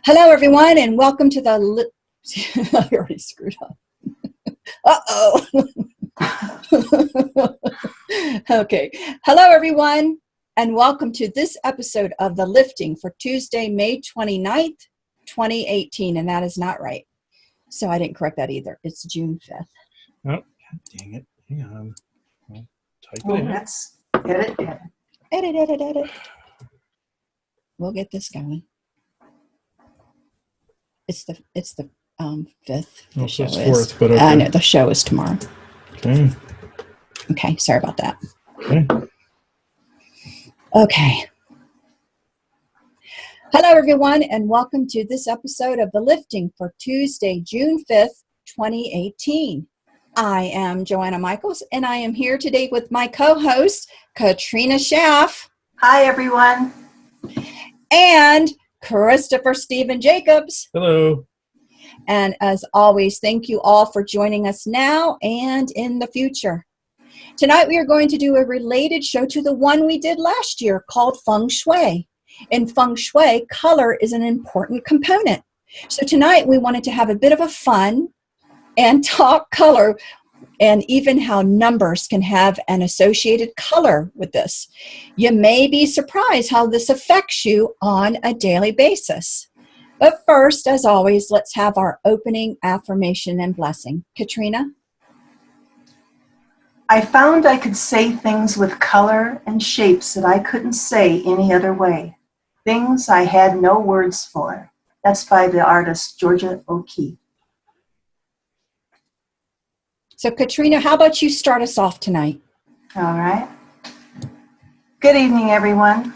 Hello, everyone, and welcome to the. I already screwed up. Uh-oh. Okay. Hello, everyone, and welcome to this episode of The Lifting for Tuesday, May 29th, 2018, and that is not right. So I didn't correct that either. It's June 5th. Oh, dang it. Hang on. I'll type it in. Let's edit. Edit. We'll get this going. It's the 5th. Oh, so it's 4th, but okay. I know, the show is tomorrow. Okay. Okay, sorry about that. Okay. Okay. Hello, everyone, and welcome to this episode of The Lifting for Tuesday, June 5th, 2018. I am Joanna Michaels, and I am here today with my co-host, Katrina Schaff. Hi, everyone. And Christopher Stephen Jacobs. Hello. And as always, thank you all for joining us now and in the future. Tonight, we are going to do a related show to the one we did last year called Feng Shui. In Feng Shui, color is an important component. So tonight, we wanted to have a bit of a fun and talk color and even how numbers can have an associated color with this. You may be surprised how this affects you on a daily basis. But first, as always, let's have our opening affirmation and blessing. Katrina? I found I could say things with color and shapes that I couldn't say any other way. Things I had no words for. That's by the artist Georgia O'Keeffe. So, Katrina, how about you start us off tonight? All right. Good evening, everyone.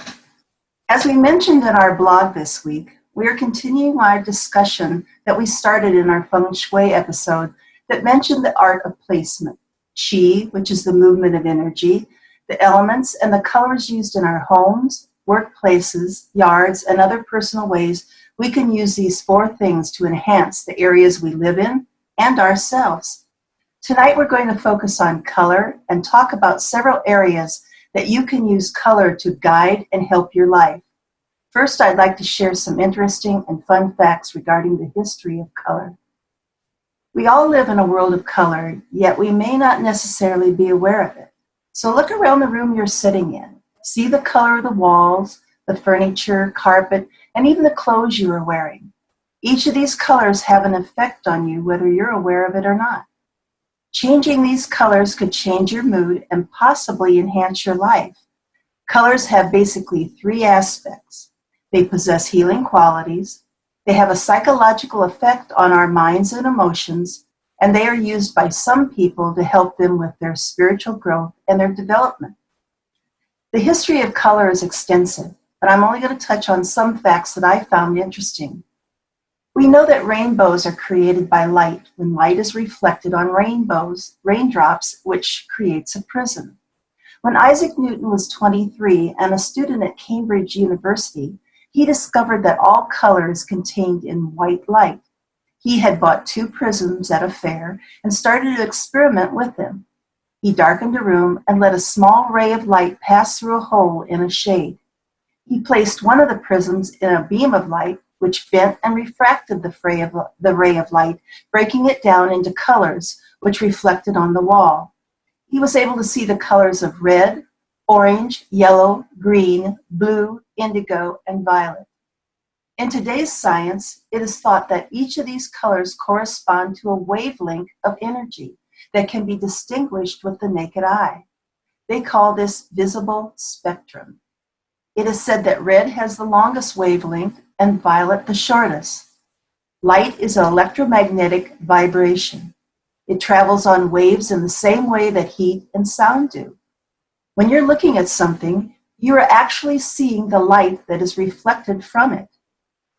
As we mentioned in our blog this week, we are continuing our discussion that we started in our Feng Shui episode that mentioned the art of placement, Qi, which is the movement of energy, the elements and the colors used in our homes, workplaces, yards, and other personal ways we can use these four things to enhance the areas we live in and ourselves. Tonight we're going to focus on color and talk about several areas that you can use color to guide and help your life. First, I'd like to share some interesting and fun facts regarding the history of color. We all live in a world of color, yet we may not necessarily be aware of it. So look around the room you're sitting in. See the color of the walls, the furniture, carpet, and even the clothes you are wearing. Each of these colors have an effect on you, whether you're aware of it or not. Changing these colors could change your mood and possibly enhance your life. Colors have basically three aspects. They possess healing qualities, they have a psychological effect on our minds and emotions, and they are used by some people to help them with their spiritual growth and their development. The history of color is extensive, but I'm only going to touch on some facts that I found interesting. We know that rainbows are created by light when light is reflected on raindrops, which creates a prism. When Isaac Newton was 23 and a student at Cambridge University, he discovered that all color is contained in white light. He had bought 2 prisms at a fair and started to experiment with them. He darkened a room and let a small ray of light pass through a hole in a shade. He placed one of the prisms in a beam of light, which bent and refracted the ray of light, breaking it down into colors, which reflected on the wall. He was able to see the colors of red, orange, yellow, green, blue, indigo, and violet. In today's science, it is thought that each of these colors correspond to a wavelength of energy that can be distinguished with the naked eye. They call this visible spectrum. It is said that red has the longest wavelength and violet the shortest. Light is an electromagnetic vibration. It travels on waves in the same way that heat and sound do. When you're looking at something, you are actually seeing the light that is reflected from it.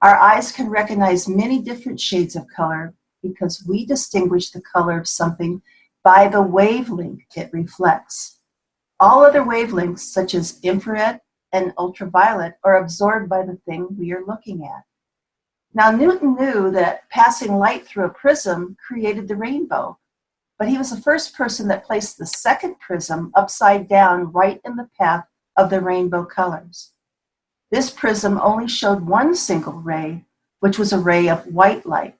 Our eyes can recognize many different shades of color because we distinguish the color of something by the wavelength it reflects. All other wavelengths, such as infrared and ultraviolet, are absorbed by the thing we are looking at. Now, Newton knew that passing light through a prism created the rainbow, but he was the first person that placed the second prism upside down right in the path of the rainbow colors. This prism only showed one single ray, which was a ray of white light.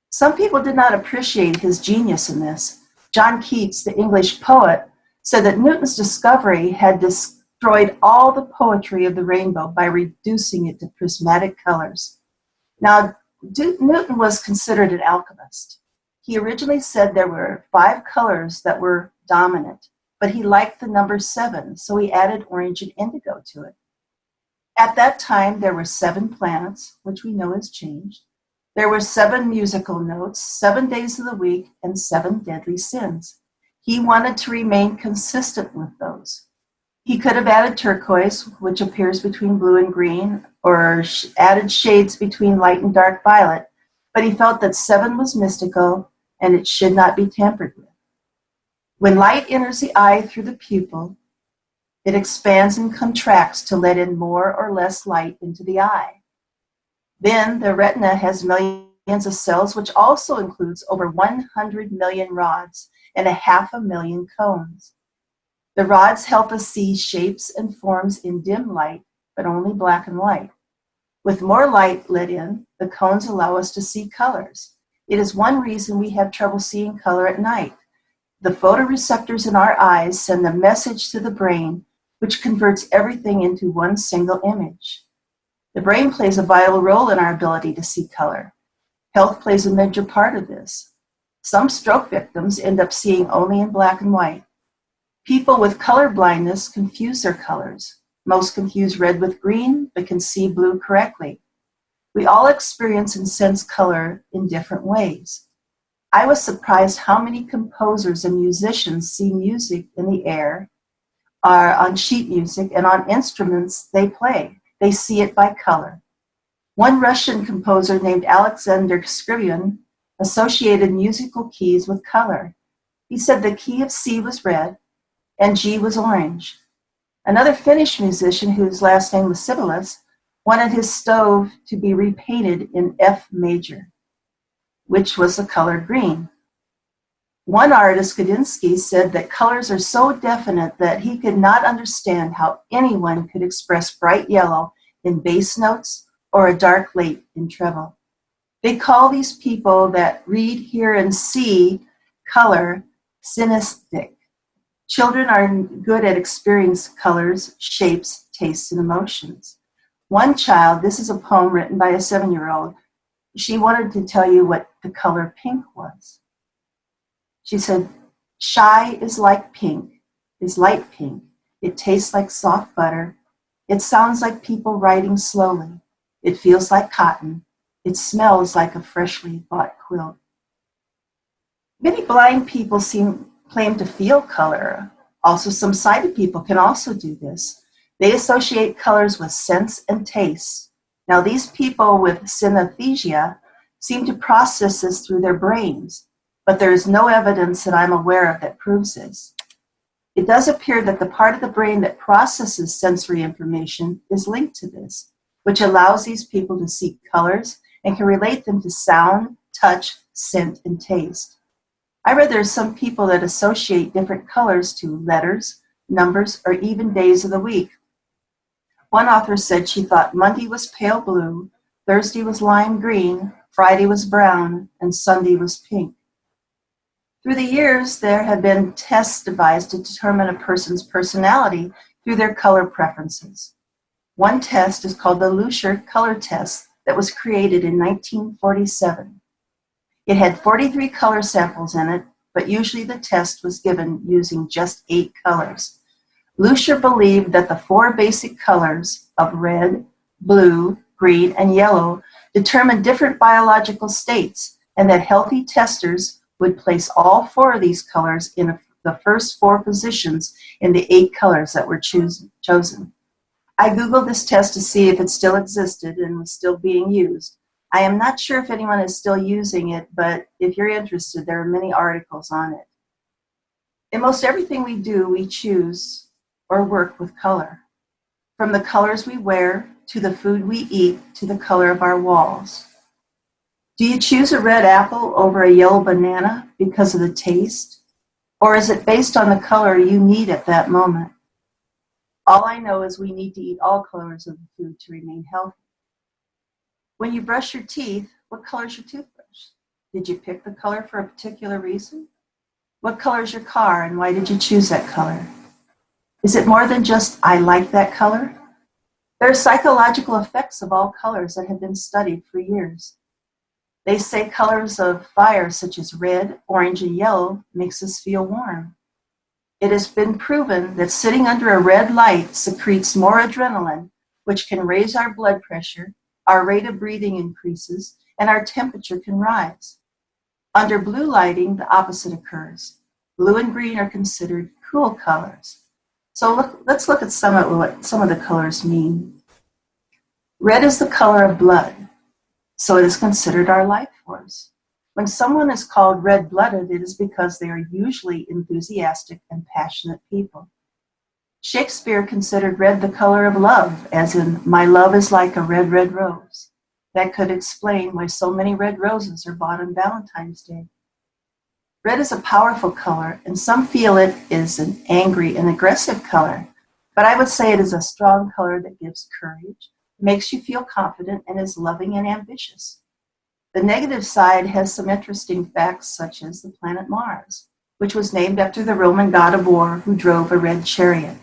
Some people did not appreciate his genius in this. John Keats, the English poet, said that Newton's discovery had destroyed all the poetry of the rainbow by reducing it to prismatic colors. Now, Newton was considered an alchemist. He originally said there were 5 colors that were dominant, but he liked the number 7, so he added orange and indigo to it. At that time, there were 7 planets, which we know has changed. There were 7 musical notes, 7 days of the week, and 7 deadly sins. He wanted to remain consistent with those. He could have added turquoise, which appears between blue and green, or added shades between light and dark violet, but he felt that 7 was mystical and it should not be tampered with. When light enters the eye through the pupil, it expands and contracts to let in more or less light into the eye. Then the retina has millions of cells, which also includes over 100 million rods and 500,000 cones. The rods help us see shapes and forms in dim light, but only black and white. With more light let in, the cones allow us to see colors. It is one reason we have trouble seeing color at night. The photoreceptors in our eyes send a message to the brain, which converts everything into one single image. The brain plays a vital role in our ability to see color. Health plays a major part of this. Some stroke victims end up seeing only in black and white. People with color blindness confuse their colors. Most confuse red with green, but can see blue correctly. We all experience and sense color in different ways. I was surprised how many composers and musicians see music in the air, or on sheet music, and on instruments they play. They see it by color. One Russian composer named Alexander Scriabin associated musical keys with color. He said the key of C was red and G was orange. Another Finnish musician, whose last name was Sibelius, wanted his stove to be repainted in F major, which was the color green. One artist, Kandinsky, said that colors are so definite that he could not understand how anyone could express bright yellow in bass notes or a dark late in treble. They call these people that read, hear, and see color synesthetic. Children are good at experiencing colors, shapes, tastes, and emotions. One child, this is a poem written by a 7-year-old, she wanted to tell you what the color pink was. She said, shy is like pink, is light pink. It tastes like soft butter. It sounds like people writing slowly. It feels like cotton. It smells like a freshly bought quilt. Many blind people claim to feel color. Also, some sighted people can also do this. They associate colors with sense and taste. Now, these people with synesthesia seem to process this through their brains, but there is no evidence that I'm aware of that proves this. It does appear that the part of the brain that processes sensory information is linked to this, which allows these people to see colors and can relate them to sound, touch, scent, and taste. I read there are some people that associate different colors to letters, numbers, or even days of the week. One author said she thought Monday was pale blue, Thursday was lime green, Friday was brown, and Sunday was pink. Through the years, there have been tests devised to determine a person's personality through their color preferences. One test is called the Lusher Color Test that was created in 1947. It had 43 color samples in it, but usually the test was given using just 8 colors. Lusher believed that the 4 basic colors of red, blue, green, and yellow determined different biological states, and that healthy testers would place all 4 of these colors in the first 4 positions in the 8 colors that were chosen. I Googled this test to see if it still existed and was still being used. I am not sure if anyone is still using it, but if you're interested, there are many articles on it. In most everything we do, we choose or work with color. From the colors we wear, to the food we eat, to the color of our walls. Do you choose a red apple over a yellow banana because of the taste? Or is it based on the color you need at that moment? All I know is we need to eat all colors of the food to remain healthy. When you brush your teeth, what color is your toothbrush? Did you pick the color for a particular reason? What color is your car and why did you choose that color? Is it more than just, I like that color? There are psychological effects of all colors that have been studied for years. They say colors of fire such as red, orange, and yellow makes us feel warm. It has been proven that sitting under a red light secretes more adrenaline, which can raise our blood pressure, our rate of breathing increases, and our temperature can rise. Under blue lighting, the opposite occurs. Blue and green are considered cool colors. So let's look at some of the colors mean. Red is the color of blood, so it is considered our life force. When someone is called red-blooded, it is because they are usually enthusiastic and passionate people. Shakespeare considered red the color of love, as in, my love is like a red, red rose. That could explain why so many red roses are bought on Valentine's Day. Red is a powerful color, and some feel it is an angry and aggressive color, but I would say it is a strong color that gives courage, makes you feel confident, and is loving and ambitious. The negative side has some interesting facts, such as the planet Mars, which was named after the Roman god of war who drove a red chariot.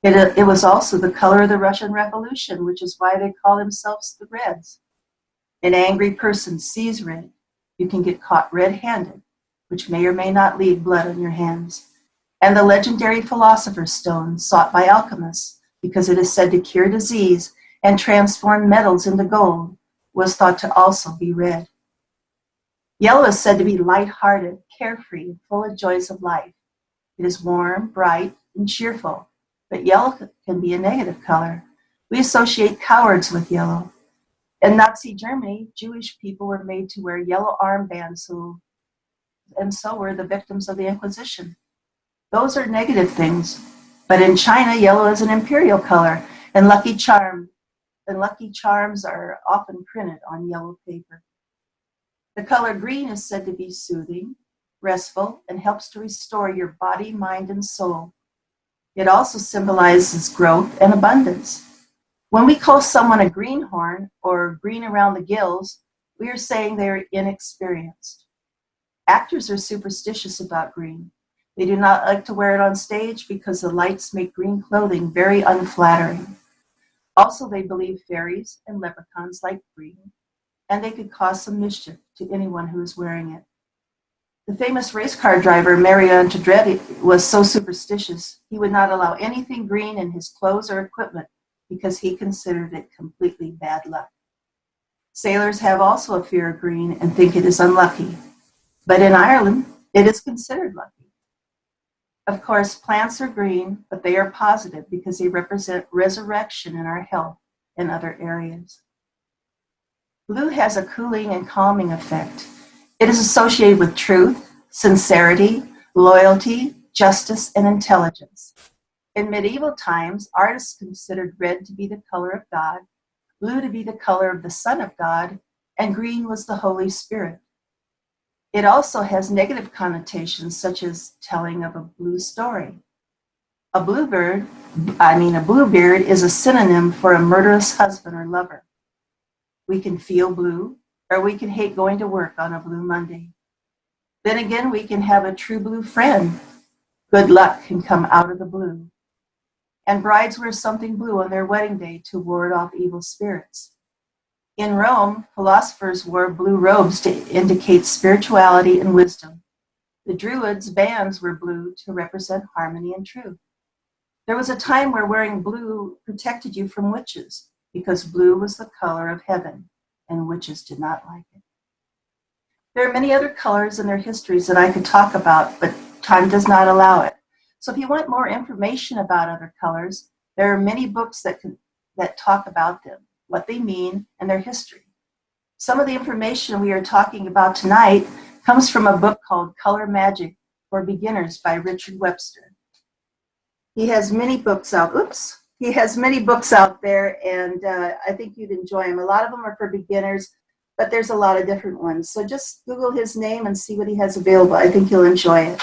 It was also the color of the Russian Revolution, which is why they call themselves the Reds. An angry person sees red. You can get caught red-handed, which may or may not leave blood on your hands. And the legendary Philosopher's Stone, sought by alchemists, because it is said to cure disease and transform metals into gold, was thought to also be red. Yellow is said to be light-hearted, carefree, and full of joys of life. It is warm, bright, and cheerful, but yellow can be a negative color. We associate cowards with yellow. In Nazi Germany, Jewish people were made to wear yellow armbands, and so were the victims of the Inquisition. Those are negative things, but in China, yellow is an imperial color, and lucky charms are often printed on yellow paper. The color green is said to be soothing, restful, and helps to restore your body, mind, and soul. It also symbolizes growth and abundance. When we call someone a greenhorn or green around the gills, we are saying they are inexperienced. Actors are superstitious about green. They do not like to wear it on stage because the lights make green clothing very unflattering. Also, they believe fairies and leprechauns like green, and they could cause some mischief to anyone who is wearing it. The famous race car driver Mario Andretti was so superstitious, he would not allow anything green in his clothes or equipment because he considered it completely bad luck. Sailors have also a fear of green and think it is unlucky, but in Ireland, it is considered lucky. Of course, plants are green, but they are positive because they represent resurrection in our health and other areas. Blue has a cooling and calming effect. It is associated with truth, sincerity, loyalty, justice, and intelligence. In medieval times, artists considered red to be the color of God, blue to be the color of the Son of God, and green was the Holy Spirit. It also has negative connotations, such as telling of a blue story. A bluebeard is a synonym for a murderous husband or lover. We can feel blue, or we can hate going to work on a blue Monday. Then again, we can have a true blue friend. Good luck can come out of the blue. And brides wear something blue on their wedding day to ward off evil spirits. In Rome, philosophers wore blue robes to indicate spirituality and wisdom. The Druids' bands were blue to represent harmony and truth. There was a time where wearing blue protected you from witches, because blue was the color of heaven, and witches did not like it. There are many other colors and their histories that I could talk about, but time does not allow it. So if you want more information about other colors, there are many books that talk about them, what they mean, and their history. Some of the information we are talking about tonight comes from a book called Color Magic for Beginners by Richard Webster. He has many books out. He has many books out there, and I think you'd enjoy them. A lot of them are for beginners, but there's a lot of different ones. So just Google his name and see what he has available. I think you'll enjoy it.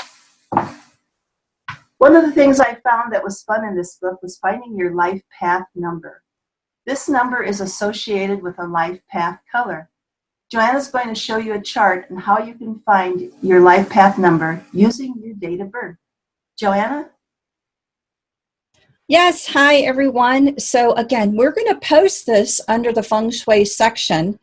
One of the things I found that was fun in this book was finding your life path number. This number is associated with a life path color. Joanna's going to show you a chart on how you can find your life path number using your date of birth. Joanna? Yes, hi everyone. So again, we're going to post this under the Feng Shui section,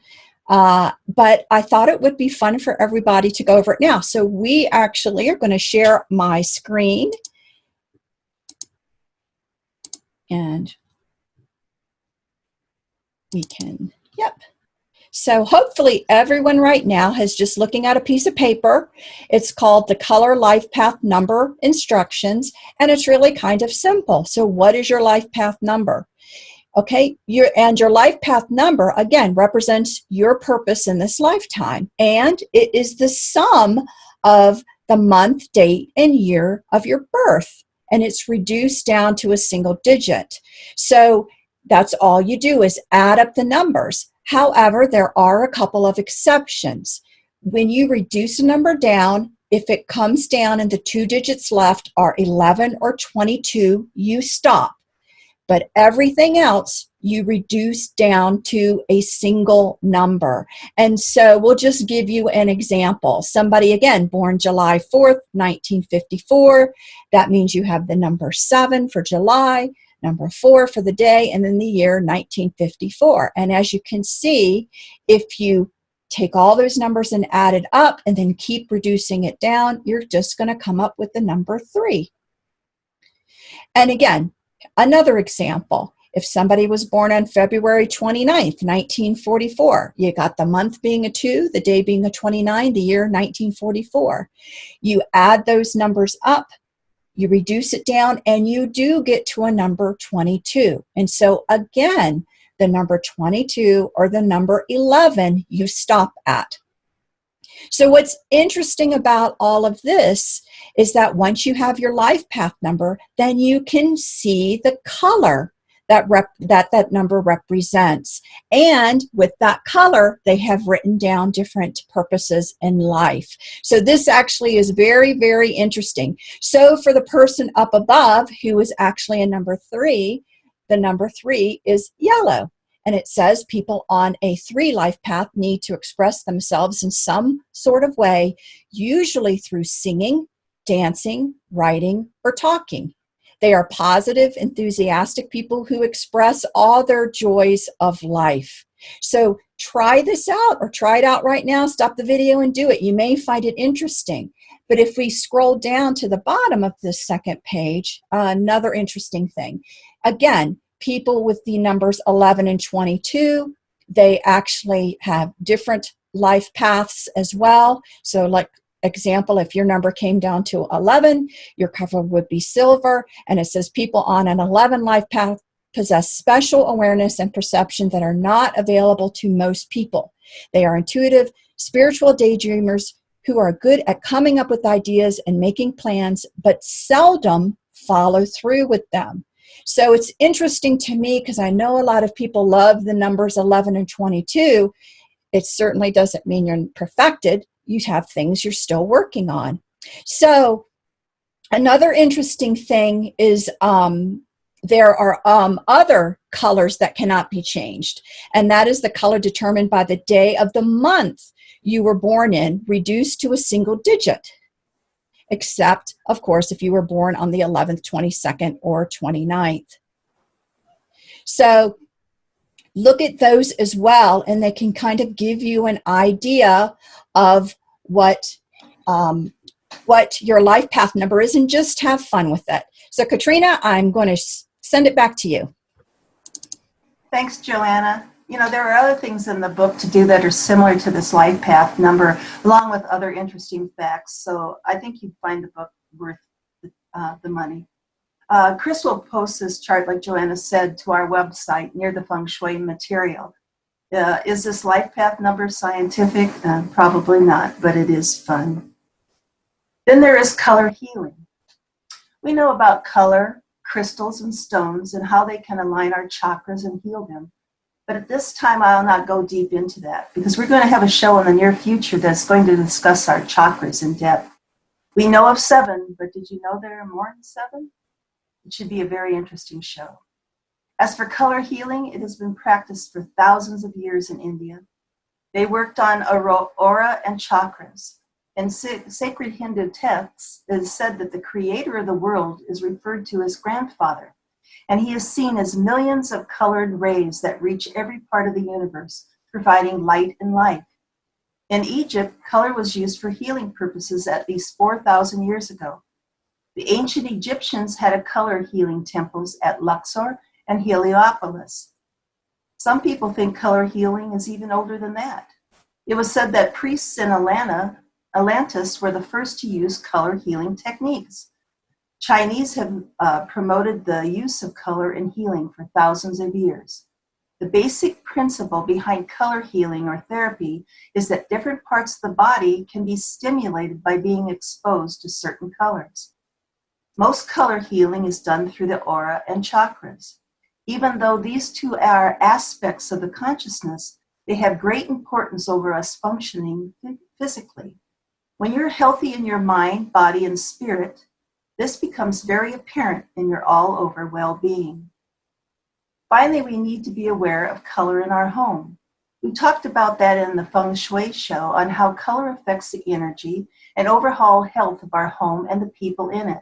but I thought it would be fun for everybody to go over it now. So we actually are going to share my screen, and we can, yep. So hopefully everyone right now is just looking at a piece of paper. It's called the Color Life Path Number Instructions, and it's really kind of simple. So what is your life path number? Okay, your life path number, again, represents your purpose in this lifetime, and it is the sum of the month, date, and year of your birth, and it's reduced down to a single digit. So that's all you do is add up the numbers. However, there are a couple of exceptions. When you reduce a number down, if it comes down and the 2 digits left are 11 or 22, you stop. But everything else, you reduce down to a single number. And so we'll just give you an example. Somebody, again, born July 4th, 1954. That means you have the number 7 for July, number 4 for the day, and then the year 1954. And as you can see, if you take all those numbers and add it up and then keep reducing it down, you're just going to come up with the number 3. And again, another example, if somebody was born on February 29th, 1944, you got the month being a 2, the day being a 29, the year 1944. You add those numbers up, you reduce it down, and you do get to a number 22. And so again, the number 22 or the number 11 you stop at. So what's interesting about all of this is that once you have your life path number, then you can see the color that number represents. And with that color, they have written down different purposes in life. So this actually is very, very interesting. So for the person up above, who is actually a number 3, the number 3 is yellow. And it says people on a 3 life path need to express themselves in some sort of way, usually through singing, dancing, writing, or talking. They are positive, enthusiastic people who express all their joys of life. So try this out, or try it out right now. Stop the video and do it. You may find it interesting. But if we scroll down to the bottom of this second page, another interesting thing. Again, people with the numbers 11 and 22, they actually have different life paths as well. So like example, if your number came down to 11, your cover would be silver. And it says people on an 11 life path possess special awareness and perception that are not available to most people. They are intuitive, spiritual daydreamers who are good at coming up with ideas and making plans, but seldom follow through with them. So it's interesting to me because I know a lot of people love the numbers 11 and 22. It certainly doesn't mean you're perfected. You have things you're still working on. So another interesting thing is there are other colors that cannot be changed. And that is the color determined by the day of the month you were born in, reduced to a single digit. Except, of course, if you were born on the 11th, 22nd, or 29th. So look at those as well, and they can kind of give you an idea of what your life path number is, and just have fun with it. So Katrina, I'm going to send it back to you. Thanks, Joanna. You know, there are other things in the book to do that are similar to this life path number, along with other interesting facts. So I think you'd find the book worth the money. Chris will post this chart, like Joanna said, to our website near the Feng Shui material. Is this life path number scientific? Probably not, but it is fun. Then there is color healing. We know about color, crystals, and stones, and how they can align our chakras and heal them. But at this time, I'll not go deep into that because we're going to have a show in the near future that's going to discuss our chakras in depth. We know of 7, but did you know there are more than 7? It should be a very interesting show. As for color healing, it has been practiced for thousands of years in India. They worked on aura and chakras. In sacred Hindu texts, it is said that the creator of the world is referred to as grandfather, and he is seen as millions of colored rays that reach every part of the universe, providing light and life. In Egypt, color was used for healing purposes at least 4,000 years ago. The ancient Egyptians had a color healing temples at Luxor and Heliopolis. Some people think color healing is even older than that. It was said that priests in Atlantis were the first to use color healing techniques. Chinese have promoted the use of color in healing for thousands of years. The basic principle behind color healing or therapy is that different parts of the body can be stimulated by being exposed to certain colors. Most color healing is done through the aura and chakras. Even though these two are aspects of the consciousness, they have great importance over us functioning physically. When you're healthy in your mind, body, and spirit, this becomes very apparent in your all-over well-being. Finally, we need to be aware of color in our home. We talked about that in the Feng Shui show on how color affects the energy and overall health of our home and the people in it.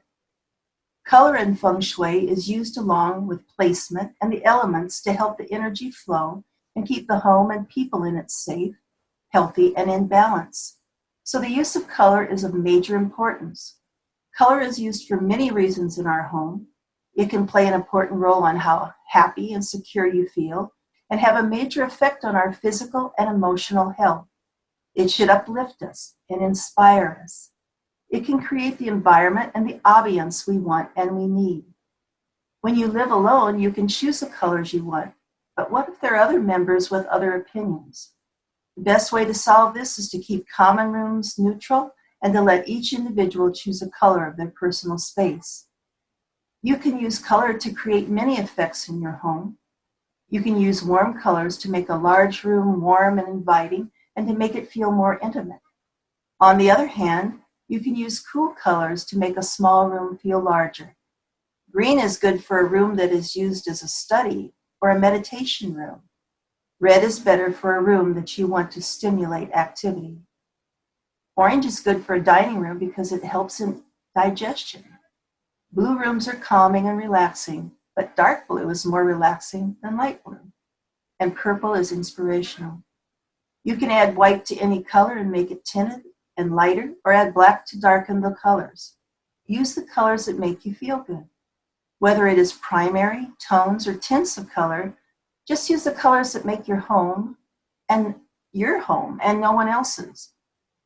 Color in Feng Shui is used along with placement and the elements to help the energy flow and keep the home and people in it safe, healthy, and in balance. So the use of color is of major importance. Color is used for many reasons in our home. It can play an important role on how happy and secure you feel and have a major effect on our physical and emotional health. It should uplift us and inspire us. It can create the environment and the ambience we want and we need. When you live alone, you can choose the colors you want, but what if there are other members with other opinions? The best way to solve this is to keep common rooms neutral and to let each individual choose a color of their personal space. You can use color to create many effects in your home. You can use warm colors to make a large room warm and inviting and to make it feel more intimate. On the other hand, you can use cool colors to make a small room feel larger. Green is good for a room that is used as a study or a meditation room. Red is better for a room that you want to stimulate activity. Orange is good for a dining room because it helps in digestion. Blue rooms are calming and relaxing, but dark blue is more relaxing than light blue. And purple is inspirational. You can add white to any color and make it tinted and lighter, or add black to darken the colors. Use the colors that make you feel good. Whether it is primary, tones, or tints of color, just use the colors that make your home and no one else's.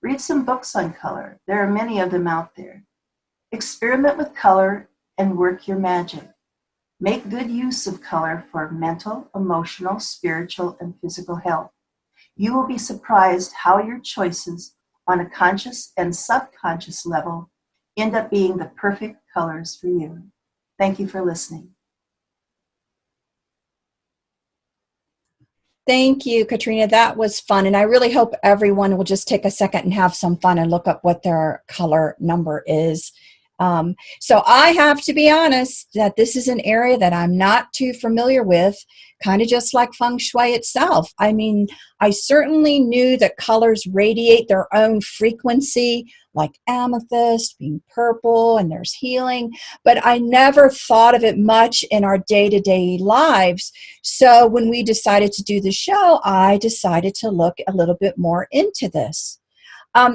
Read some books on color. There are many of them out there. Experiment with color and work your magic. Make good use of color for mental, emotional, spiritual, and physical health. You will be surprised how your choices on a conscious and subconscious level end up being the perfect colors for you. Thank you for listening. Thank you, Katrina. That was fun. And I really hope everyone will just take a second and have some fun and look up what their color number is. So I have to be honest that this is an area that I'm not too familiar with, kind of just like Feng Shui itself. I mean, I certainly knew that colors radiate their own frequency, like amethyst being purple and there's healing, but I never thought of it much in our day-to-day lives. So when we decided to do the show, I decided to look a little bit more into this.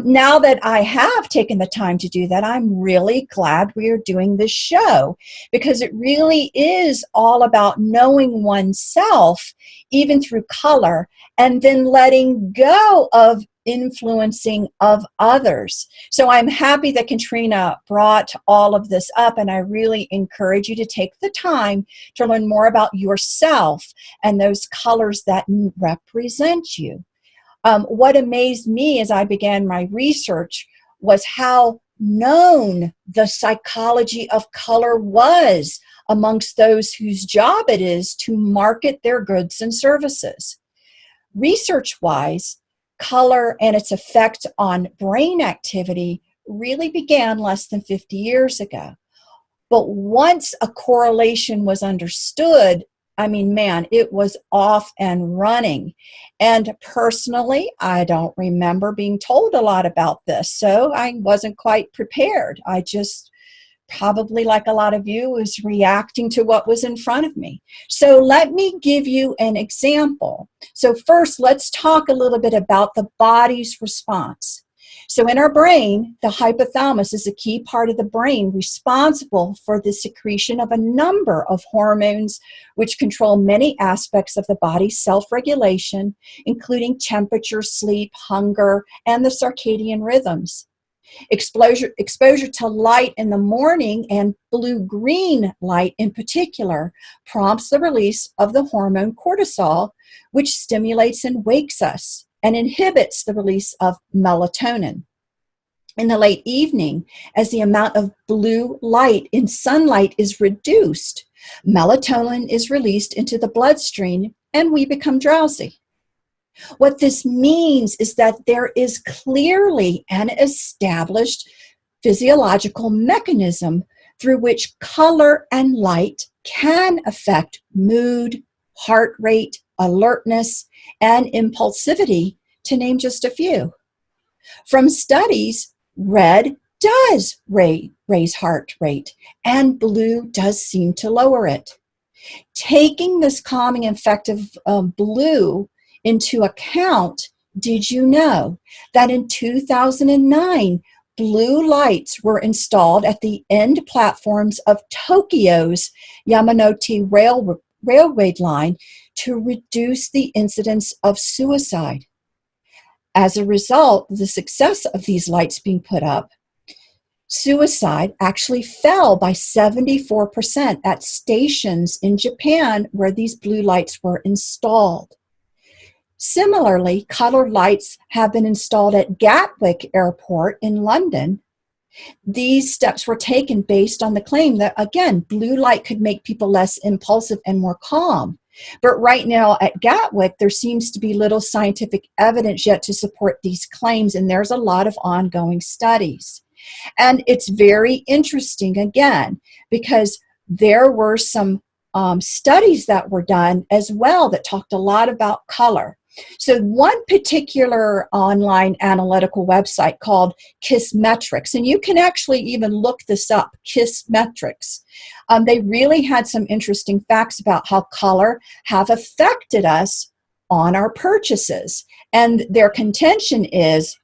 Now that I have taken the time to do that, I'm really glad we are doing this show because it really is all about knowing oneself, even through color, and then letting go of influencing of others. So I'm happy that Katrina brought all of this up, and I really encourage you to take the time to learn more about yourself and those colors that represent you. What amazed me as I began my research was how known the psychology of color was amongst those whose job it is to market their goods and services. Research-wise, color and its effect on brain activity really began less than 50 years ago. But once a correlation was understood, I mean, man, it was off and running. And personally, I don't remember being told a lot about this, so I wasn't quite prepared. I just, probably like a lot of you, was reacting to what was in front of me. So let me give you an example. So first, let's talk a little bit about the body's response. So in our brain, the hypothalamus is a key part of the brain responsible for the secretion of a number of hormones which control many aspects of the body's self-regulation, including temperature, sleep, hunger, and the circadian rhythms. Exposure to light in the morning, and blue-green light in particular, prompts the release of the hormone cortisol, which stimulates and wakes us and inhibits the release of melatonin. In the late evening, as the amount of blue light in sunlight is reduced, melatonin is released into the bloodstream and we become drowsy. What this means is that there is clearly an established physiological mechanism through which color and light can affect mood, heart rate, alertness, and impulsivity, to name just a few. From studies, red does raise heart rate, and blue does seem to lower it. Taking this calming effect of blue into account, did you know that in 2009, blue lights were installed at the end platforms of Tokyo's Yamanote Railway line to reduce the incidence of suicide? As a result of the success of these lights being put up, suicide actually fell by 74% at stations in Japan where these blue lights were installed. Similarly, colored lights have been installed at Gatwick Airport in London. These steps were taken based on the claim that, again, blue light could make people less impulsive and more calm. But right now at Gatwick, there seems to be little scientific evidence yet to support these claims, and there's a lot of ongoing studies. And it's very interesting, again, because there were some studies that were done as well that talked a lot about color. So one particular online analytical website called Kissmetrics, and you can actually even look this up, Kissmetrics. They really had some interesting facts about how color have affected us on our purchases. And their contention is...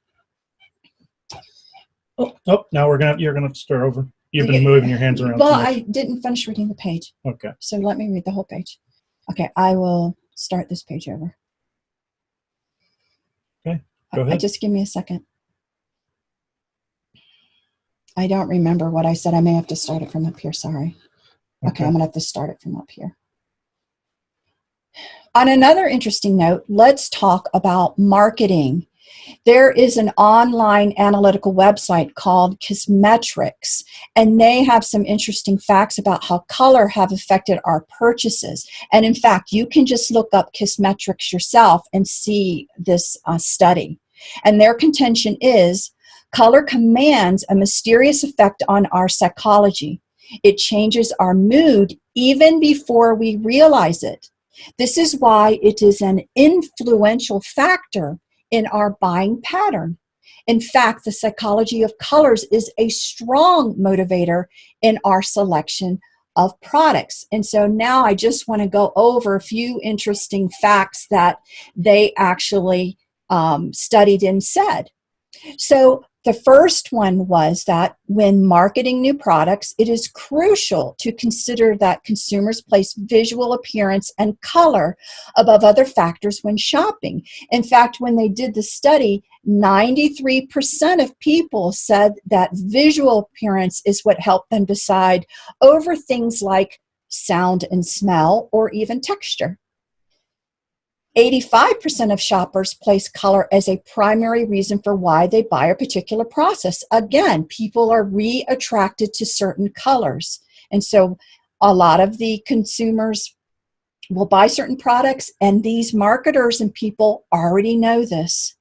Now you're gonna stir over. You've been moving your hands around. Well, I didn't finish reading the page. Okay. So let me read the whole page. Okay, I will start this page over. Okay, go ahead. Just give me a second. I don't remember what I said. I may have to start it from up here. Sorry. Okay, I'm going to have to start it from up here. On another interesting note, let's talk about marketing. There is an online analytical website called Kissmetrics, and they have some interesting facts about how color have affected our purchases. And in fact, you can just look up Kissmetrics yourself and see this study. And their contention is color commands a mysterious effect on our psychology. It changes our mood even before we realize it. This is why it is an influential factor in our buying pattern. In fact, the psychology of colors is a strong motivator in our selection of products. And so now I just want to go over a few interesting facts that they actually studied and said. So the first one was that when marketing new products, it is crucial to consider that consumers place visual appearance and color above other factors when shopping. In fact, when they did the study, 93% of people said that visual appearance is what helped them decide over things like sound and smell or even texture. 85% of shoppers place color as a primary reason for why they buy a particular process. Again, people are re-attracted to certain colors. And so a lot of the consumers will buy certain products, and these marketers and people already know this.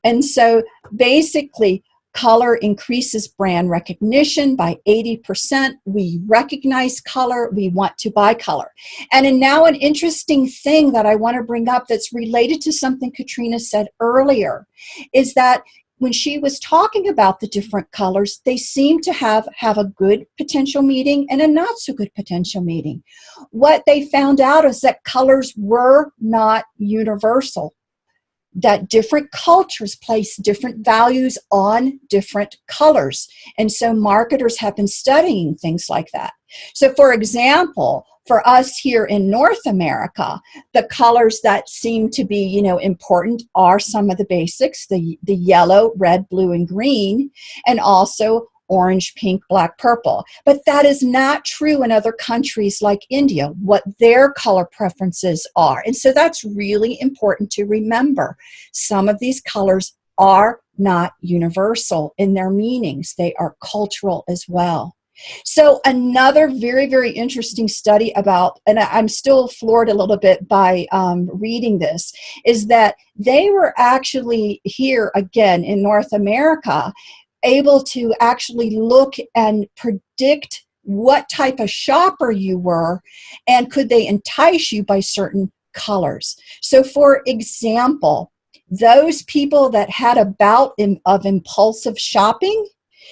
And so basically, Color increases brand recognition by 80%. We recognize color. We want to buy color. And now an interesting thing that I want to bring up that's related to something Katrina said earlier is that when she was talking about the different colors, they seem to have a good potential meeting and a not so good potential meeting. What they found out is that colors were not universal, that different cultures place different values on different colors. And so marketers have been studying things like that. So for example, for us here in North America, the colors that seem to be, important are some of the basics, the yellow, red, blue, and green, and also orange, pink, black, purple. But that is not true in other countries like India, what their color preferences are. And so that's really important to remember. Some of these colors are not universal in their meanings. They are cultural as well. So another very, very interesting study about, and I'm still floored a little bit by reading this, is that they were actually here again in North America able to actually look and predict what type of shopper you were and could they entice you by certain colors. So for example, those people that had a bout of impulsive shopping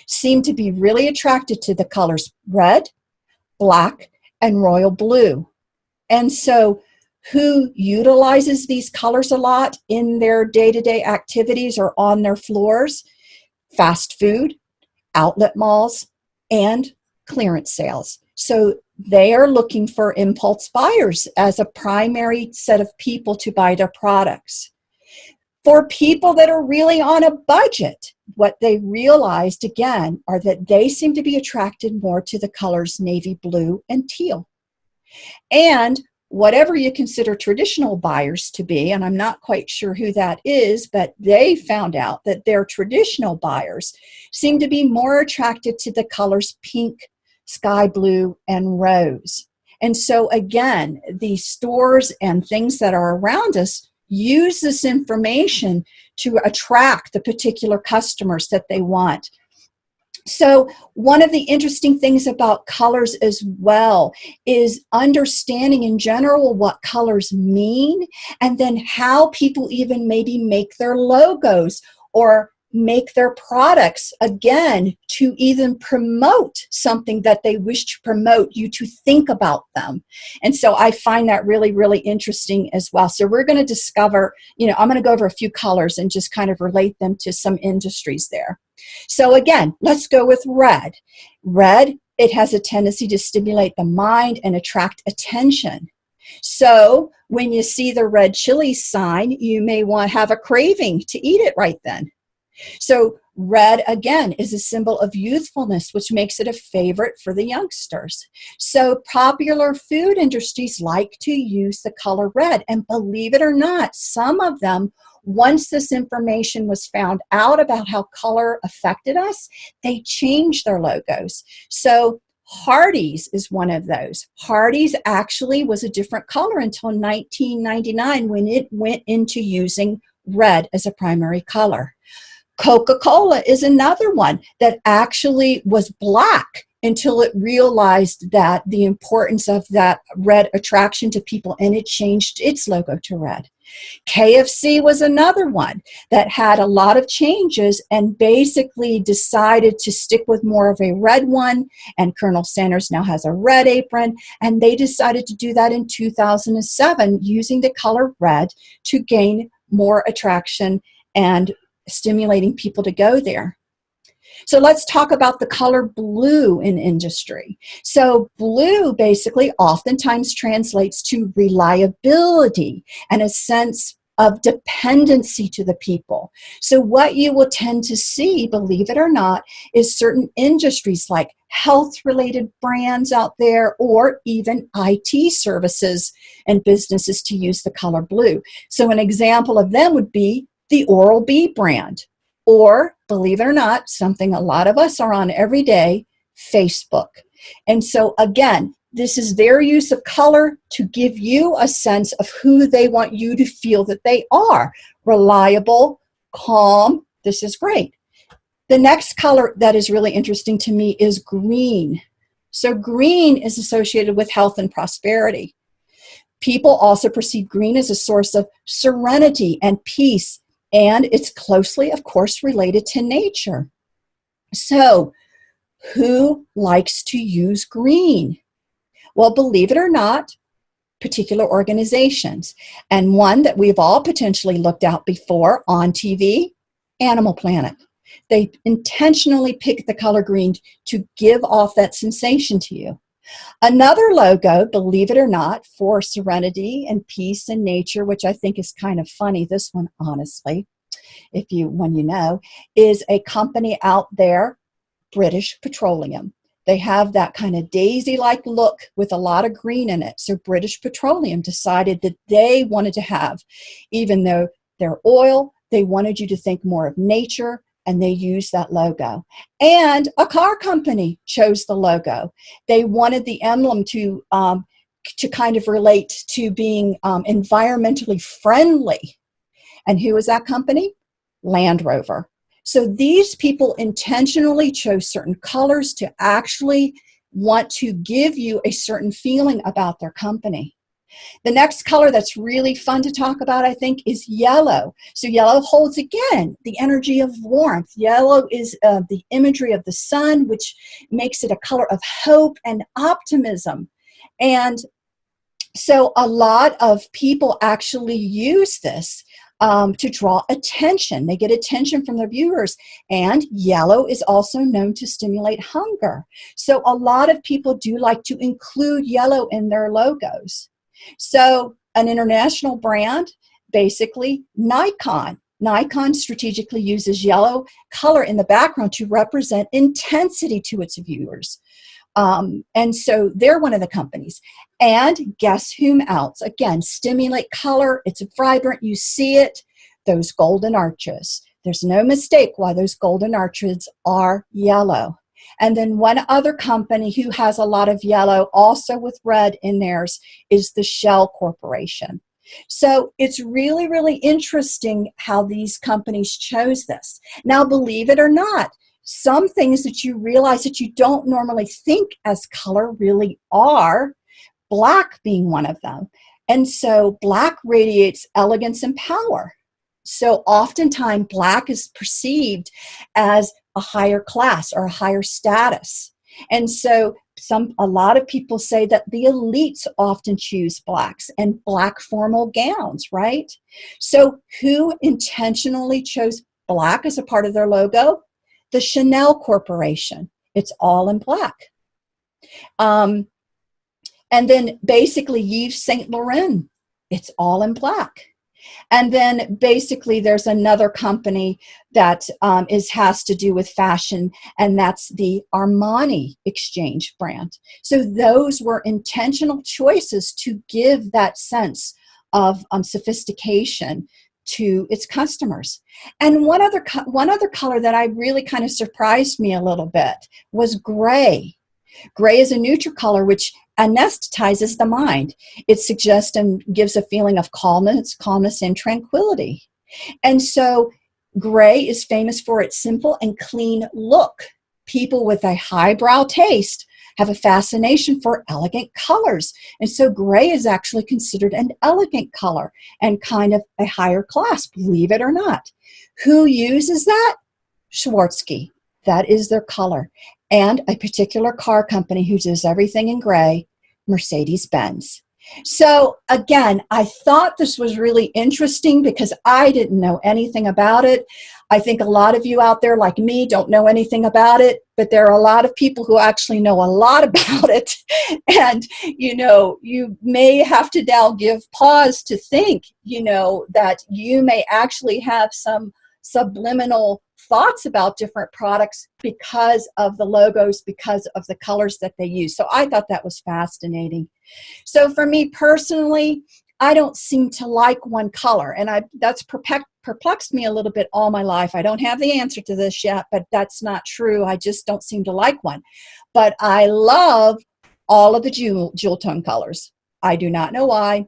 seem to be really attracted to the colors red, black, and royal blue. And so who utilizes these colors a lot in their day-to-day activities or on their floors? Fast food, outlet malls, and clearance sales. So they are looking for impulse buyers as a primary set of people to buy their products. For people that are really on a budget, what they realized again are that they seem to be attracted more to the colors navy blue and teal. And whatever you consider traditional buyers to be, and I'm not quite sure who that is, but they found out that their traditional buyers seem to be more attracted to the colors pink, sky blue, and rose. And so again, the stores and things that are around us use this information to attract the particular customers that they want. So one of the interesting things about colors as well is understanding in general what colors mean and then how people even maybe make their logos or make their products, again, to even promote something that they wish to promote, you to think about them. And so I find that really, really interesting as well. So we're going to discover, I'm going to go over a few colors and just kind of relate them to some industries there. So again, let's go with red. Red, it has a tendency to stimulate the mind and attract attention. So when you see the red chili sign, you may want to have a craving to eat it right then. So red, again, is a symbol of youthfulness, which makes it a favorite for the youngsters. So popular food industries like to use the color red. And believe it or not, some of them, once this information was found out about how color affected us, they changed their logos. So Hardee's is one of those. Hardee's actually was a different color until 1999 when it went into using red as a primary color. Coca-Cola is another one that actually was black until it realized that the importance of that red attraction to people, and it changed its logo to red. KFC was another one that had a lot of changes and basically decided to stick with more of a red one, and Colonel Sanders now has a red apron, and they decided to do that in 2007 using the color red to gain more attraction and stimulating people to go there. So let's talk about the color blue in industry. So blue basically oftentimes translates to reliability and a sense of dependency to the people. So what you will tend to see, believe it or not, is certain industries like health-related brands out there or even IT services and businesses to use the color blue. So an example of them would be the Oral-B brand, or, believe it or not, something a lot of us are on every day, Facebook. And so again, this is their use of color to give you a sense of who they want you to feel that they are. Reliable, calm, this is great. The next color that is really interesting to me is green. So green is associated with health and prosperity. People also perceive green as a source of serenity and peace, and it's closely, of course, related to nature. So, who likes to use green? Well, believe it or not, particular organizations. And one that we've all potentially looked at before on TV, Animal Planet. They intentionally pick the color green to give off that sensation to you. Another logo, believe it or not, for serenity and peace and nature, which I think is kind of funny, this one, honestly, when you know, is a company out there, British Petroleum. They have that kind of daisy-like look with a lot of green in it. So British Petroleum decided that they wanted to have, even though they're oil, they wanted you to think more of nature, and they used that logo. And a car company chose the logo. They wanted the emblem to kind of relate to being environmentally friendly. And who was that company? Land Rover. So these people intentionally chose certain colors to actually want to give you a certain feeling about their company. The next color that's really fun to talk about, I think, is yellow. So yellow holds, again, the energy of warmth. Yellow is the imagery of the sun, which makes it a color of hope and optimism. And so a lot of people actually use this to draw attention. They get attention from their viewers. And yellow is also known to stimulate hunger. So a lot of people do like to include yellow in their logos. So an international brand, basically Nikon. Nikon strategically uses yellow color in the background to represent intensity to its viewers. And so they're one of the companies. And guess whom else? Again, stimulate color. It's vibrant. You see it. Those golden arches. There's no mistake why those golden arches are yellow. And then one other company who has a lot of yellow, also with red in theirs, is the Shell Corporation. So it's really, really interesting how these companies chose this. Now, believe it or not, some things that you realize that you don't normally think as color really are, black being one of them. And so black radiates elegance and power. So oftentimes black is perceived as a higher class or a higher status. And so a lot of people say that the elites often choose blacks and black formal gowns, right? So who intentionally chose black as a part of their logo? The Chanel Corporation. It's all in black. And then basically Yves Saint Laurent. It's all in black. And then basically there's another company that has to do with fashion, and that's the Armani Exchange brand. So those were intentional choices to give that sense of sophistication to its customers. And one other color that I really kind of surprised me a little bit was gray. Gray is a neutral color which anesthetizes the mind. It suggests and gives a feeling of calmness and tranquility. And so gray is famous for its simple and clean look. People with a highbrow taste have a fascination for elegant colors. And so gray is actually considered an elegant color and kind of a higher class, believe it or not. Who uses that? Swarovski. That is their color. And a particular car company who does everything in gray, Mercedes-Benz. So again, I thought this was really interesting because I didn't know anything about it. I think a lot of you out there like me don't know anything about it, but there are a lot of people who actually know a lot about it. And, you may have to now give pause to think, that you may actually have some subliminal thoughts about different products because of the logos, because of the colors that they use. So I thought that was fascinating. So for me personally, I don't seem to like one color, and that's perplexed me a little bit all my life. I don't have the answer to this yet, but that's not true. I just don't seem to like one. But I love all of the jewel tone colors. I do not know why.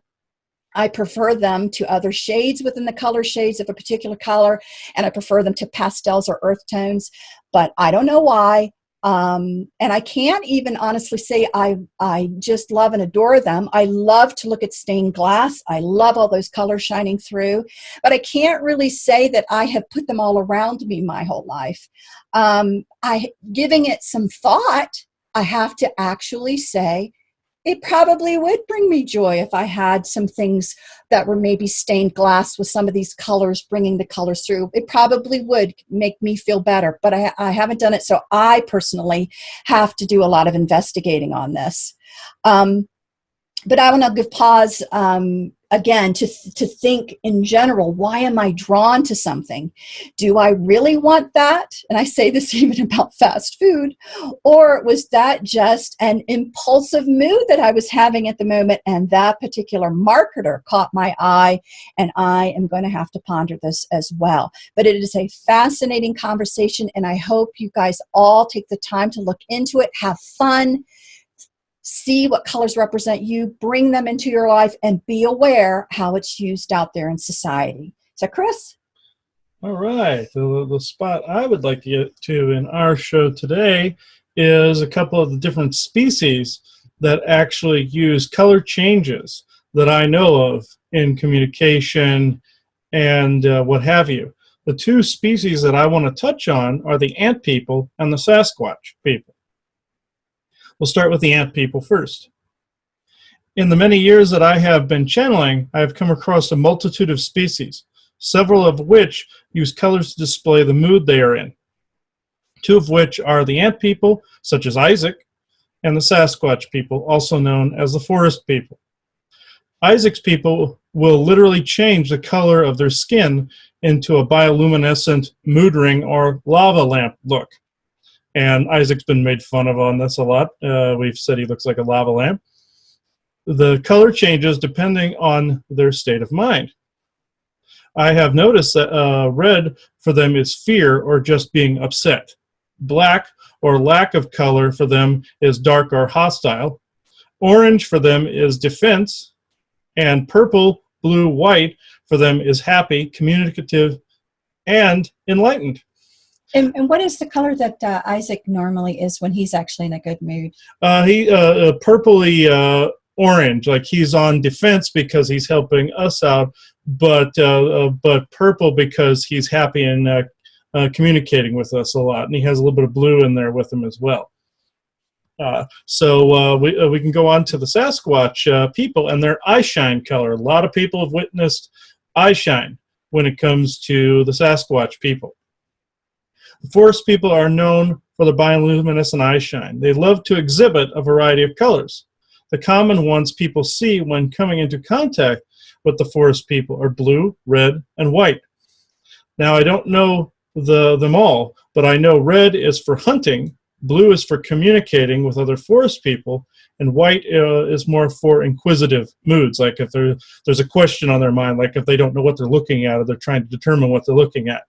I prefer them to other shades within the color shades of a particular color, and I prefer them to pastels or earth tones, but I don't know why. And I can't even honestly say I just love and adore them. I love to look at stained glass. I love all those colors shining through, but I can't really say that I have put them all around me my whole life. Giving it some thought, I have to actually say it probably would bring me joy if I had some things that were maybe stained glass with some of these colors, bringing the colors through. It probably would make me feel better, but I haven't done it, so I personally have to do a lot of investigating on this. But I want to give pause again to think in general, why am I drawn to something? Do I really want that? And I say this even about fast food. Or was that just an impulsive mood that I was having at the moment, and that particular marketer caught my eye, and I am going to have to ponder this as well. But it is a fascinating conversation, and I hope you guys all take the time to look into it, have fun, see what colors represent you, bring them into your life, and be aware how it's used out there in society. So, Chris? All right. The spot I would like to get to in our show today is a couple of the different species that actually use color changes that I know of in communication and what have you. The two species that I want to touch on are the ant people and the Sasquatch people. We'll start with the ant people first. In the many years that I have been channeling, I have come across a multitude of species, several of which use colors to display the mood they are in. Two of which are the ant people, such as Isaac, and the Sasquatch people, also known as the forest people. Isaac's people will literally change the color of their skin into a bioluminescent mood ring or lava lamp look. And Isaac's been made fun of on this a lot. We've said he looks like a lava lamp. The color changes depending on their state of mind. I have noticed that red for them is fear or just being upset. Black or lack of color for them is dark or hostile. Orange for them is defense. And purple, blue, white for them is happy, communicative, and enlightened. And what is the color that Isaac normally is when he's actually in a good mood? He purpley orange, like he's on defense because he's helping us out, but purple because he's happy and communicating with us a lot, and he has a little bit of blue in there with him as well. So we can go on to the Sasquatch people and their eyeshine color. A lot of people have witnessed eyeshine when it comes to the Sasquatch people. The forest people are known for the bioluminescent eyeshine. They love to exhibit a variety of colors. The common ones people see when coming into contact with the forest people are blue, red, and white. Now, I don't know them all, but I know red is for hunting, blue is for communicating with other forest people, and white is more for inquisitive moods, like if there's a question on their mind, like if they don't know what they're looking at or they're trying to determine what they're looking at.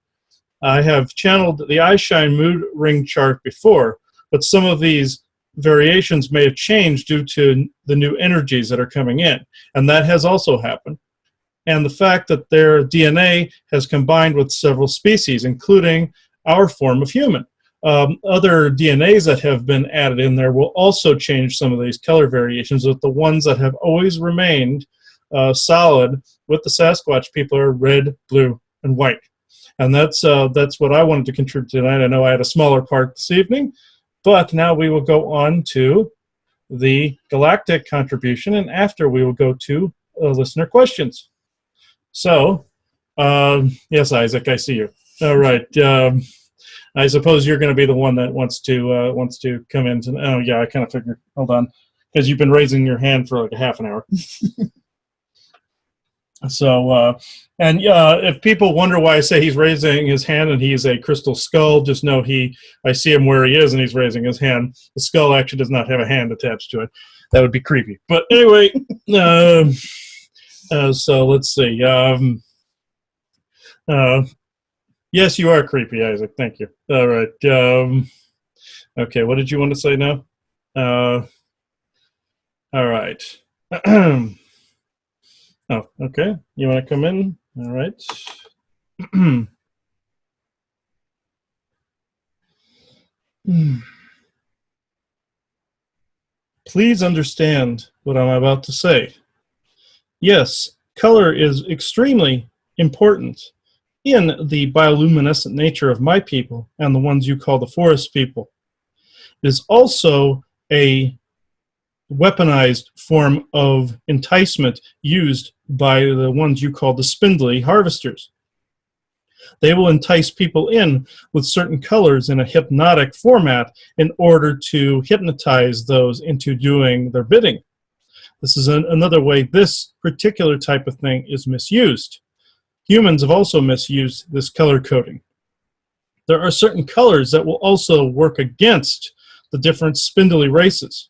I have channeled the eyeshine mood ring chart before, but some of these variations may have changed due to the new energies that are coming in, and that has also happened. And the fact that their DNA has combined with several species, including our form of human. Other DNAs that have been added in there will also change some of these color variations, but the ones that have always remained solid with the Sasquatch people are red, blue, and white. And that's what I wanted to contribute tonight. I know I had a smaller part this evening, but now we will go on to the galactic contribution, and after we will go to listener questions. So, yes, Isaac, I see you. All right. I suppose you're going to be the one that wants to come in. Oh, yeah, I kind of figured. Hold on, because you've been raising your hand for like a half an hour. So, and if people wonder why I say he's raising his hand and he's a crystal skull, just know I see him where he is and he's raising his hand. The skull actually does not have a hand attached to it. That would be creepy. But anyway, so let's see. Yes, you are creepy, Isaac. Thank you. All right. Okay, what did you want to say now? All right. Oh, okay. You want to come in? All right. Please understand what I'm about to say. Yes, color is extremely important in the bioluminescent nature of my people and the ones you call the forest people. It is also a weaponized form of enticement used by the ones you call the spindly harvesters. They will entice people in with certain colors in a hypnotic format in order to hypnotize those into doing their bidding. This is another way this particular type of thing is misused. Humans have also misused this color coding. There are certain colors that will also work against the different spindly races.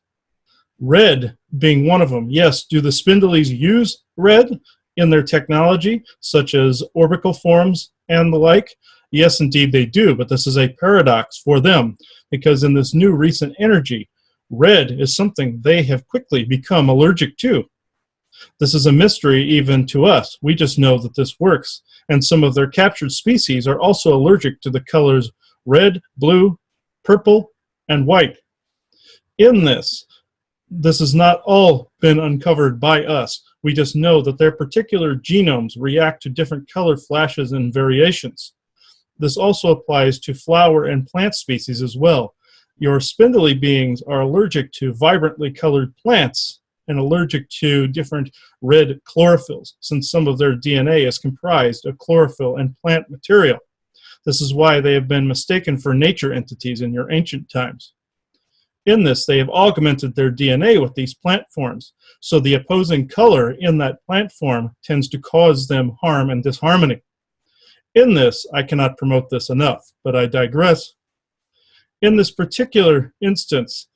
Red being one of them. Yes, do the spindlies use red in their technology, such as orbital forms and the like? Yes, indeed they do, but this is a paradox for them, because in this new recent energy, red is something they have quickly become allergic to. This is a mystery even to us. We just know that this works, and some of their captured species are also allergic to the colors red, blue, purple, and white. In this has not all been uncovered by us. We just know that their particular genomes react to different color flashes and variations. This also applies to flower and plant species as well. Your spindly beings are allergic to vibrantly colored plants and allergic to different red chlorophylls, since some of their DNA is comprised of chlorophyll and plant material. This is why they have been mistaken for nature entities in your ancient times. In this, they have augmented their DNA with these plant forms, so the opposing color in that plant form tends to cause them harm and disharmony. In this, I cannot promote this enough, but I digress. In this particular instance,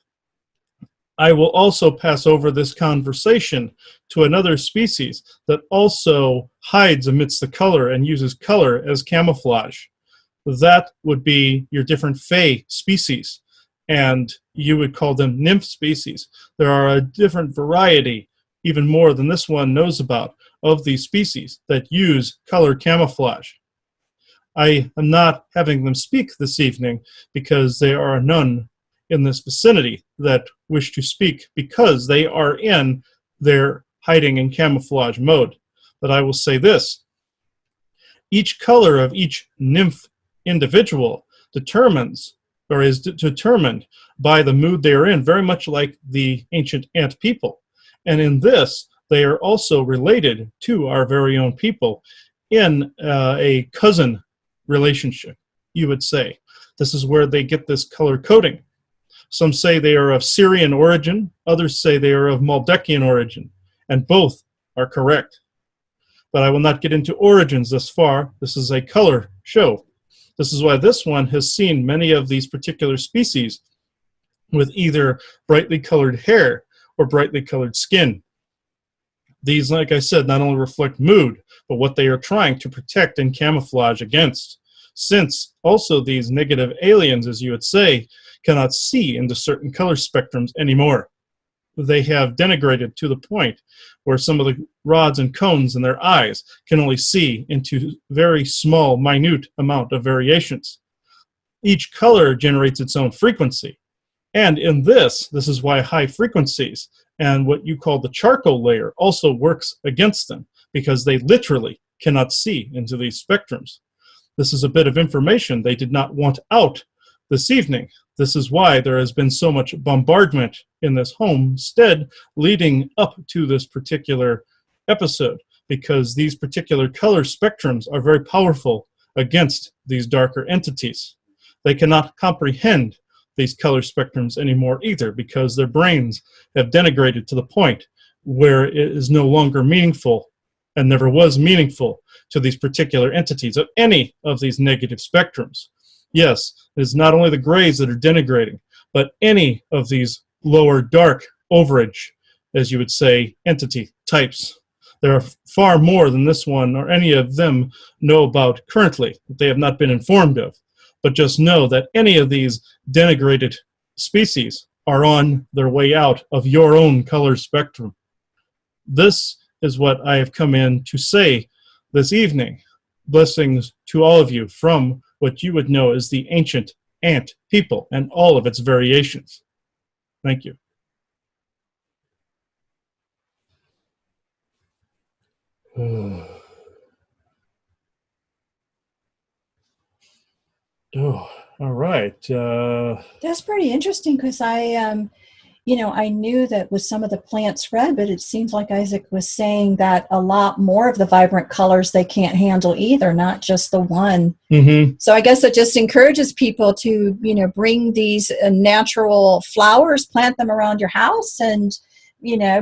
I will also pass over this conversation to another species that also hides amidst the color and uses color as camouflage. That would be your different Fey species, and you would call them nymph species. There are a different variety, even more than this one knows about, of these species that use color camouflage. I am not having them speak this evening because there are none in this vicinity that wish to speak because they are in their hiding and camouflage mode. But I will say this: each color of each nymph individual determines or is determined by the mood they are in, very much like the ancient ant people. And in this, they are also related to our very own people in a cousin relationship, you would say. This is where they get this color coding. Some say they are of Syrian origin, others say they are of Maldekian origin, and both are correct. But I will not get into origins this far. This is a color show. This is why this one has seen many of these particular species with either brightly colored hair or brightly colored skin. These, like I said, not only reflect mood, but what they are trying to protect and camouflage against. Since also these negative aliens, as you would say, cannot see into certain color spectrums anymore. They have denigrated to the point where some of the rods and cones in their eyes can only see into very small, minute amount of variations. Each color generates its own frequency. And in this is why high frequencies and what you call the charcoal layer also works against them, because they literally cannot see into these spectrums. This is a bit of information they did not want out this evening. This is why there has been so much bombardment in this homestead leading up to this particular episode, because these particular color spectrums are very powerful against these darker entities. They cannot comprehend these color spectrums anymore either, because their brains have denigrated to the point where it is no longer meaningful and never was meaningful to these particular entities of any of these negative spectrums. Yes, it is not only the grays that are denigrating, but any of these lower dark overage, as you would say, entity types. There are far more than this one or any of them know about currently that they have not been informed of. But just know that any of these denigrated species are on their way out of your own color spectrum. This is what I have come in to say this evening. Blessings to all of you from what you would know as the ancient ant people and all of its variations. Thank you. Oh, all right. That's pretty interesting because I knew that with some of the plants red, but it seems like Isaac was saying that a lot more of the vibrant colors they can't handle either, not just the one. Mm-hmm. So I guess it just encourages people to, bring these natural flowers, plant them around your house, and,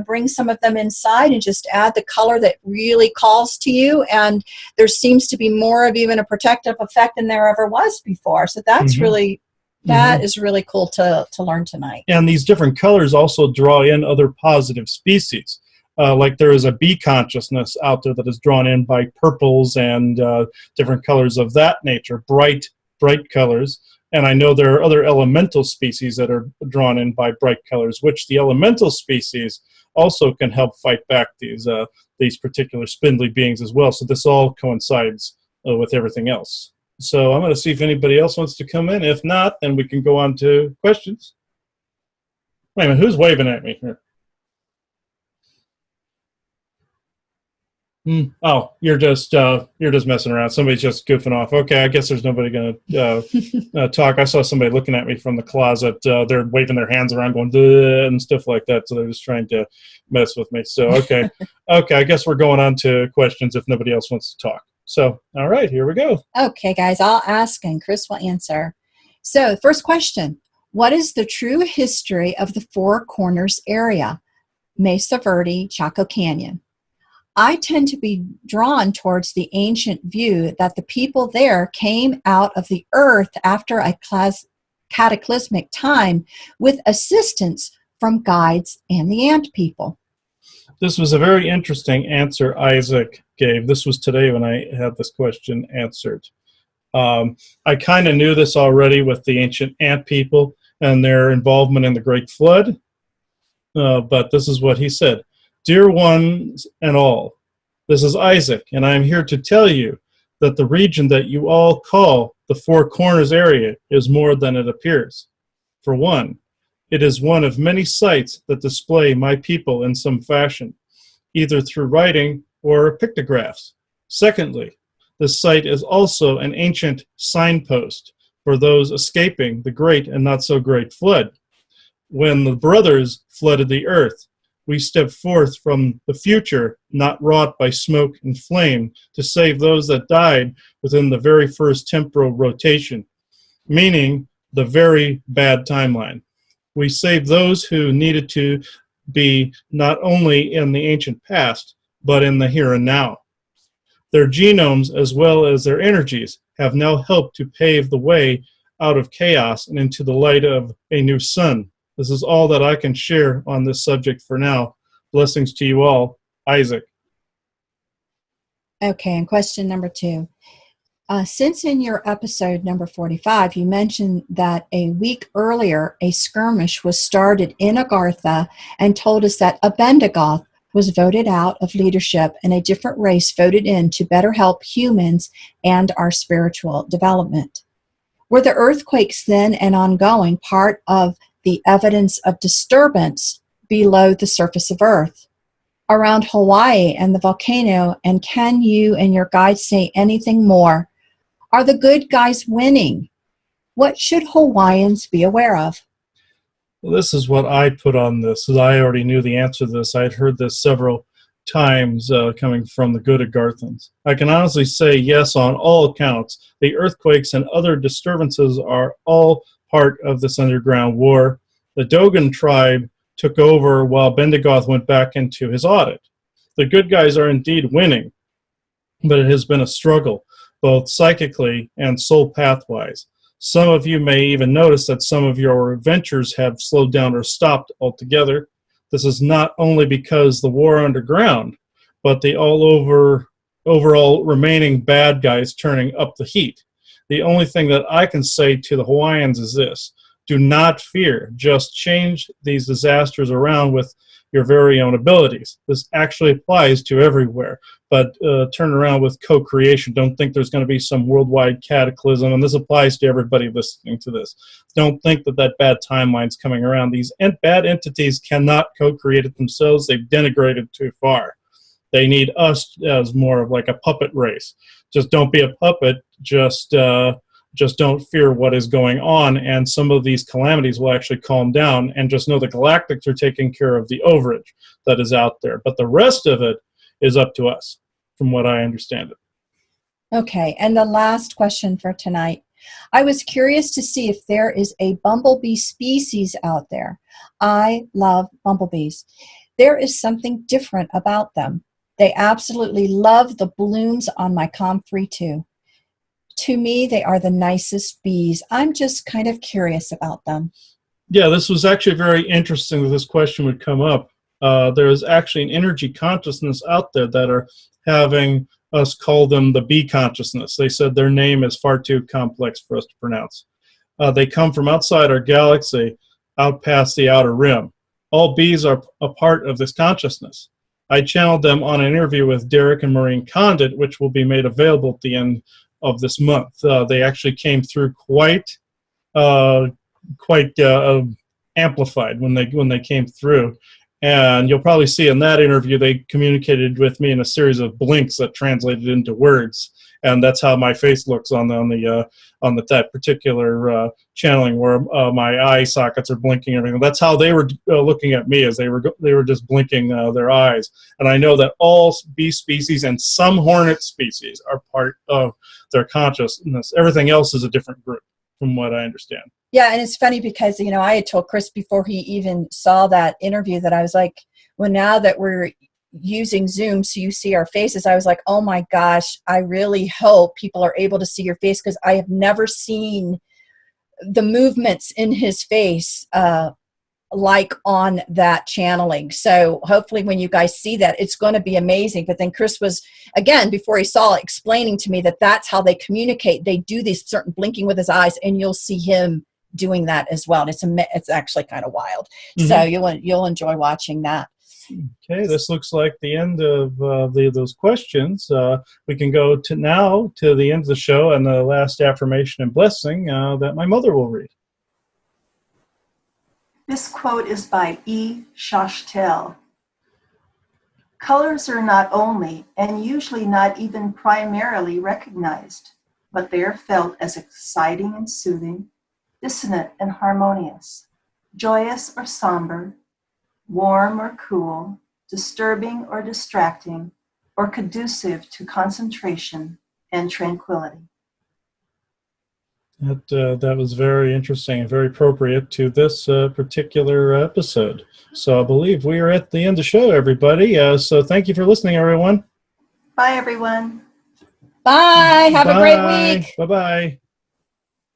bring some of them inside and just add the color that really calls to you. And there seems to be more of even a protective effect than there ever was before. So that's Mm-hmm. that is really cool to learn tonight. And these different colors also draw in other positive species. Like there is a bee consciousness out there that is drawn in by purples and different colors of that nature, bright colors. And I know there are other elemental species that are drawn in by bright colors, which the elemental species also can help fight back these particular spindly beings as well. So this all coincides with everything else. So I'm going to see if anybody else wants to come in. If not, then we can go on to questions. Wait a minute, who's waving at me here? Oh, you're just messing around. Somebody's just goofing off. Okay, I guess there's nobody going to talk. I saw somebody looking at me from the closet. They're waving their hands around, going duh, and stuff like that. So they're just trying to mess with me. So okay, I guess we're going on to questions if nobody else wants to talk. So all right, here we go. Okay, guys, I'll ask and Chris will answer. So, first question: what is the true history of the Four Corners area, Mesa Verde, Chaco Canyon? I tend to be drawn towards the ancient view that the people there came out of the earth after a cataclysmic time with assistance from guides and the ant people. This was a very interesting answer Isaac gave. This was today when I had this question answered. I kind of knew this already with the ancient ant people and their involvement in the Great Flood, but this is what he said. Dear ones and all, this is Isaac, and I am here to tell you that the region that you all call the Four Corners area is more than it appears. For one, it is one of many sites that display my people in some fashion, either through writing or pictographs. Secondly, this site is also an ancient signpost for those escaping the great and not so great flood. When the brothers flooded the earth, we stepped forth from the future, not wrought by smoke and flame, to save those that died within the very first temporal rotation, meaning the very bad timeline. We saved those who needed to be not only in the ancient past, but in the here and now. Their genomes, as well as their energies, have now helped to pave the way out of chaos and into the light of a new sun. This is all that I can share on this subject for now. Blessings to you all. Isaac. Okay, and question number 2. Since in your episode number 45, you mentioned that a week earlier, a skirmish was started in Agartha and told us that Abendagoth was voted out of leadership and a different race voted in to better help humans and our spiritual development. Were the earthquakes then and ongoing part of the evidence of disturbance below the surface of Earth, around Hawaii and the volcano, and can you and your guides say anything more? Are the good guys winning? What should Hawaiians be aware of? Well, this is what I put on this, as I already knew the answer to this. I had heard this several times coming from the good Agarthans. I can honestly say yes on all accounts. The earthquakes and other disturbances are all part of this underground war. The Dogon tribe took over while Bendigoth went back into his audit. The good guys are indeed winning, but it has been a struggle, both psychically and soul path-wise. Some of you may even notice that some of your ventures have slowed down or stopped altogether. This is not only because the war underground, but the overall remaining bad guys turning up the heat. The only thing that I can say to the Hawaiians is this: Do not fear. Just change these disasters around with your very own abilities. This actually applies to everywhere. But turn around with co-creation. Don't think there's going to be some worldwide cataclysm, and this applies to everybody listening to this. Don't think that bad timeline's coming around. These bad entities cannot co-create it themselves. They've denigrated too far. They need us as more of like a puppet race. Just don't be a puppet. Just don't fear what is going on, and some of these calamities will actually calm down. And just know the galactics are taking care of the overage that is out there. But the rest of it is up to us, from what I understand it. Okay, and the last question for tonight. I was curious to see if there is a bumblebee species out there. I love bumblebees. There is something different about them. They absolutely love the blooms on my comfrey too. To me, they are the nicest bees. I'm just kind of curious about them. Yeah, this was actually very interesting that this question would come up. There is actually an energy consciousness out there that are having us call them the bee consciousness. They said their name is far too complex for us to pronounce. They come from outside our galaxy, out past the outer rim. All bees are a part of this consciousness. I channeled them on an interview with Derek and Maureen Condit, which will be made available at the end of this month. They actually came through quite amplified when they came through. And you'll probably see in that interview they communicated with me in a series of blinks that translated into words, and that's how my face looks on that particular channeling, where my eye sockets are blinking and everything. That's how they were looking at me, as they were just blinking their eyes. And I know that all bee species and some hornet species are part of their consciousness. Everything else is a different group, from what I understand. Yeah, and it's funny because, I had told Chris before he even saw that interview that I was like, well, now that we're using Zoom so you see our faces, I was like, oh my gosh, I really hope people are able to see your face, because I have never seen the movements in his face like on that channeling. So hopefully when you guys see that, it's going to be amazing. But then Chris was, again, before he saw it, explaining to me that that's how they communicate. They do this certain blinking with his eyes, and you'll see him doing that as well. And it's actually kind of wild. Mm-hmm. So you'll enjoy watching that. Okay, this looks like the end of those questions. We can go to the end of the show and the last affirmation and blessing that my mother will read. This quote is by E. Shashtel. Colors are not only, and usually not even primarily recognized, but they are felt as exciting and soothing, dissonant and harmonious, joyous or somber, warm or cool, disturbing or distracting, or conducive to concentration and tranquility. That was very interesting and very appropriate to this particular episode. So I believe we are at the end of the show, everybody. So thank you for listening, everyone. Bye, everyone. Bye. Have a great week. Bye-bye.